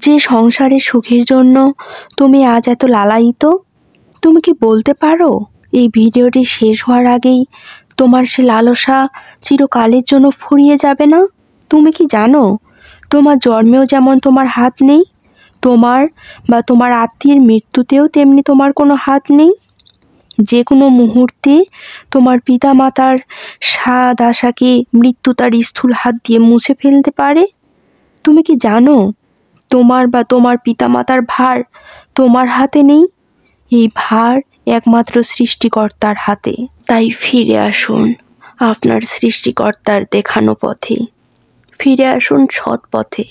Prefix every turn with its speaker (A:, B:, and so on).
A: যে সংসারের সুখের জন্য তুমি আজ এত লালায়িত, তুমি কি বলতে পারো এই ভিডিওটি শেষ হওয়ার আগেই তোমার সে লালসা চিরকালের জন্য ফুরিয়ে যাবে না? তুমি কি জানো তোমার জন্মেও যেমন তোমার হাত নেই, তোমার বা তোমার আত্মীয়ের মৃত্যুতেও তেমনি তোমার কোনো হাত নেই। যে কোনো মুহূর্তে তোমার পিতামাতার স্বাদ আশাকে মৃত্যু তার স্থূল হাত দিয়ে মুছে ফেলতে পারে। তুমি কি জানো তোমার বা তোমার পিতামাতার ভার তোমার হাতে নেই, এই ভার একমাত্র সৃষ্টিকর্তার হাতে। তাই ফিরে আসুন আপনার সৃষ্টিকর্তার দেখানো পথে, ফিরে আসুন সৎ পথে।